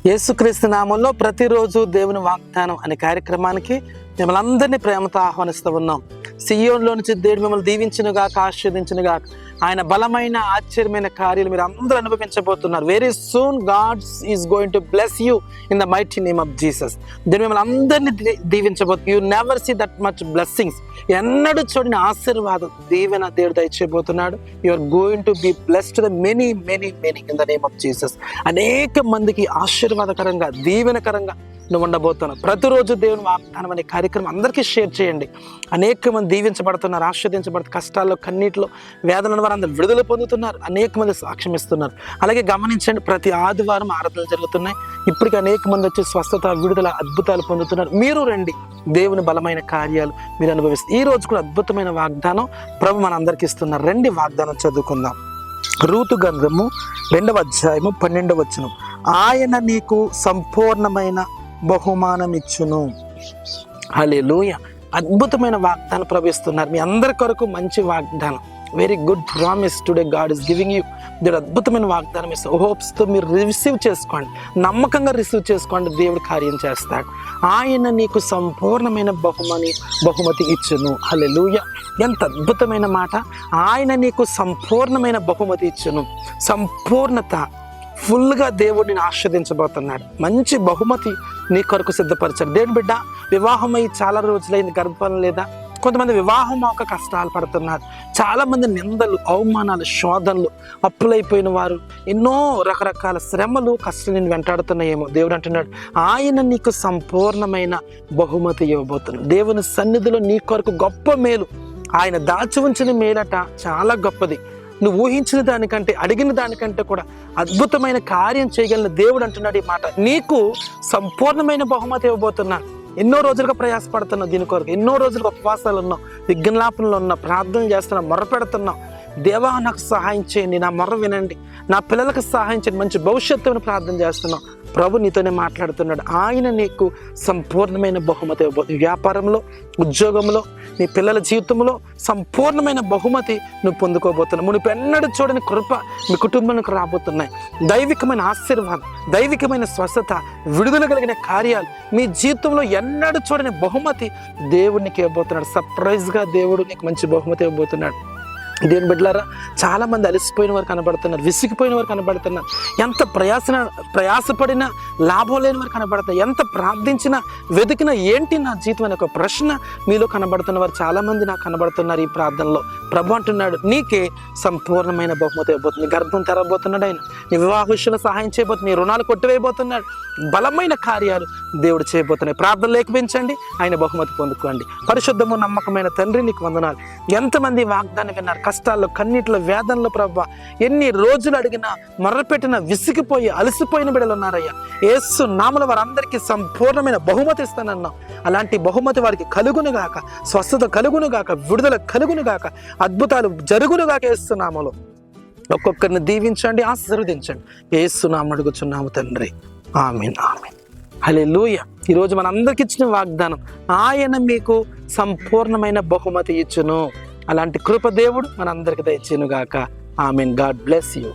యేసుక్రీస్తు నామంలో ప్రతిరోజు దేవుని వాగ్దానం అనే కార్యక్రమానికి మిమ్మల్ని అందరినీ ప్రేమతో ఆహ్వానిస్తూ ఉన్నాం. సియోన్లో నుంచి దేవుడు మిమ్మల్ని దీవించునుగాక, ఆశీర్వదించునుగాక. ఆయన బలమైన ఆశ్చర్యమైన కార్యాలు మీరు అందరూ అనుభవించబోతున్నారు. Very soon God is going to bless you in the mighty name of Jesus. దేవుడు మిమ్మల్ని అందరినీ దీవించబోతున్నారు. You never see that much blessings. ఎన్నడూ చూడని ఆశీర్వాదం దీవెన దేవుడు దయచేయబోతున్నాడు. You are going to be blessed the many many many in the name of Jesus. అనేక మందికి ఆశీర్వాదకరంగా దీవెనకరంగా నువ్వు ఉండబోతున్నావు. ప్రతిరోజు దేవుని వాగ్దానం అనే కార్యక్రమం అందరికీ షేర్ చేయండి. అనేక మంది దీవించబడుతున్నారు, ఆశీర్వదించబడుతున్నారు. కష్టాల్లో, కన్నీటిలో, వేదనల వారు అందరూ విడుదల పొందుతున్నారు. అనేక మంది సాక్ష్యం ఇస్తున్నారు. అలాగే గమనించండి, ప్రతి ఆదివారం ఆరాధనలు జరుగుతున్నాయి. ఇప్పటికీ అనేక మంది వచ్చి స్వస్థత, విడుదల, అద్భుతాలు పొందుతున్నారు. మీరు రండి, దేవుని బలమైన కార్యాలు మీరు అనుభవిస్తారు. ఈ రోజు కూడా అద్భుతమైన వాగ్దానం ప్రభు మన అందరికీ ఇస్తున్నారు. రండి, వాగ్దానం చదువుకుందాం. రూతు గ్రంథము 2వ అధ్యాయము 12వ వచనం. ఆయన నీకు సంపూర్ణమైన బహుమానం ఇచ్చును. హల్లెలూయా. అద్భుతమైన వాగ్దానం ప్రవేశిస్తున్నారు. మీ అందరి కొరకు మంచి వాగ్దానం, very good promise today God is giving you. దేవుడు అద్భుతమైన వాగ్దానం ఇస్తారు. హోప్స్తో మీరు రిసీవ్ చేసుకోండి, నమ్మకంగా రిసీవ్ చేసుకోండి. దేవుడు కార్యం చేస్తాడు. ఆయన నీకు సంపూర్ణమైన బహుమతి ఇచ్చును. హల్లెలూయా. ఎంత అద్భుతమైన మాట. ఆయన నీకు సంపూర్ణమైన బహుమతి ఇచ్చును. సంపూర్ణత, ఫుల్గా దేవుడు నేను ఆస్వాదించబోతున్నాడు. మంచి బహుమతి నీ కొరకు సిద్ధపరిచాడు. దేవుని బిడ్డ, వివాహమై చాలా రోజులైంది, గర్భం లేదా? కొంతమంది వివాహం ఒక కష్టాలు పడుతున్నారు. చాలామంది నిందలు, అవమానాలు, శోధనలు, అప్పులైపోయిన వారు, ఎన్నో రకరకాల శ్రమలు, కష్టాలు నేను వెంటాడుతున్నాయేమో. దేవుడు అంటున్నాడు, ఆయన నీకు సంపూర్ణమైన బహుమతి ఇవ్వబోతున్నాడు. దేవుని సన్నిధిలో నీ కొరకు గొప్ప మేలు, ఆయన దాచి ఉంచిన మేలట చాలా గొప్పది. నువ్వు ఊహించిన దానికంటే, అడిగిన దానికంటే కూడా అద్భుతమైన కార్యం చేయగలిగిన దేవుడు అంటున్నాడు ఈ మాట. నీకు సంపూర్ణమైన బహుమతి ఇవ్వబోతున్నాను. ఎన్నో రోజులుగా ప్రయాసపడుతున్నావు దీని కొరకు. ఎన్నో రోజులుగా ఉపవాసాలు ఉన్నావు, విజ్ఞాపనలు ఉన్నావు, ప్రార్థన చేస్తున్నావు, మొర్ర పెడుతున్నావు. దేవా, నాకు సహాయం చేయండి, నా మొర్ర వినండి, నా పిల్లలకు సహాయం చేయండి, మంచి భవిష్యత్తును ప్రార్థన చేస్తున్నావు. ప్రభు నీతోనే మాట్లాడుతున్నాడు. ఆయన నీకు సంపూర్ణమైన బహుమతి ఇవ్వబోతుంది. వ్యాపారంలో, ఉద్యోగంలో, నీ పిల్లల జీవితంలో సంపూర్ణమైన బహుమతి నువ్వు పొందుకోబోతున్నావు. నువ్వు ఎన్నడూ చూడని కృప మీ కుటుంబానికి రాబోతున్నాయి. దైవికమైన ఆశీర్వాదం, దైవికమైన స్వస్థత, విడుదల కలిగిన కార్యాలు, మీ జీవితంలో ఎన్నడూ చూడని బహుమతి దేవుడు నీకు ఇవ్వబోతున్నాడు. సర్ప్రైజ్గా దేవుడు నీకు మంచి బహుమతి ఇవ్వబోతున్నాడు. దేవుని బిడ్డలారా, చాలామంది అలసిపోయిన వారు కనబడుతున్నారు, విసిగిపోయిన వారు కనబడుతున్నారు. ఎంత ప్రయాసపడినా లాభం లేని వారు కనబడుతున్నారు. ఎంత ప్రార్థించినా, వెతికినా ఏంటి నా జీవితం అనే ఒక ప్రశ్న మీలో కనబడుతున్న వారు చాలామంది నాకు కనబడుతున్నారు. ఈ ప్రార్థనలో ప్రభు అంటున్నాడు, నీకే సంపూర్ణమైన బహుమతి ఇవ్వబోతుంది. గర్భం తెరవబోతున్నాడు ఆయన. నీ వివాహ విషయంలో సహాయం చేయబోతున్నాడు. నీ రుణాలు కొట్టివేయబోతున్నాడు. బలమైన కార్యాలు దేవుడు చేయబోతున్నాయి. ప్రార్థనలు ఏకపించండి, ఆయన బహుమతి పొందుకోండి. పరిశుద్ధము నమ్మకమైన తండ్రి, నీకు వందనాలు. ఎంతమంది వాగ్దానం విన్నారు? కష్టాల్లో, కన్నీటిలో, వేదనలో ప్రభా, ఎన్ని రోజులు అడిగినా, మొర్రపెట్టినా విసిగిపోయి అలసిపోయిన బిడ్డలు ఉన్నారయ్యా. యేసు నామములో వారందరికీ సంపూర్ణమైన బహుమతి ఇస్తానన్నావు. అలాంటి బహుమతి వారికి కలుగునుగాక, స్వస్థత కలుగునుగాక, విడుదల కలుగునుగాక, అద్భుతాలు జరుగునుగాక. యేసు నామములో ఒక్కొక్కరిని దీవించండి, ఆశీర్వదించండి. యేసు నామమున అడుగుచున్నాము తండ్రి, ఆమేన్, ఆమేన్. హల్లెలూయా. ఈరోజు మనందరికి ఇచ్చిన వాగ్దానం, ఆయన మీకు సంపూర్ణమైన బహుమతి ఇచ్చును. అలాంటి కృప దేవుడు మనందరికి దయచేయునుగాక. ఆమేన్. God bless you.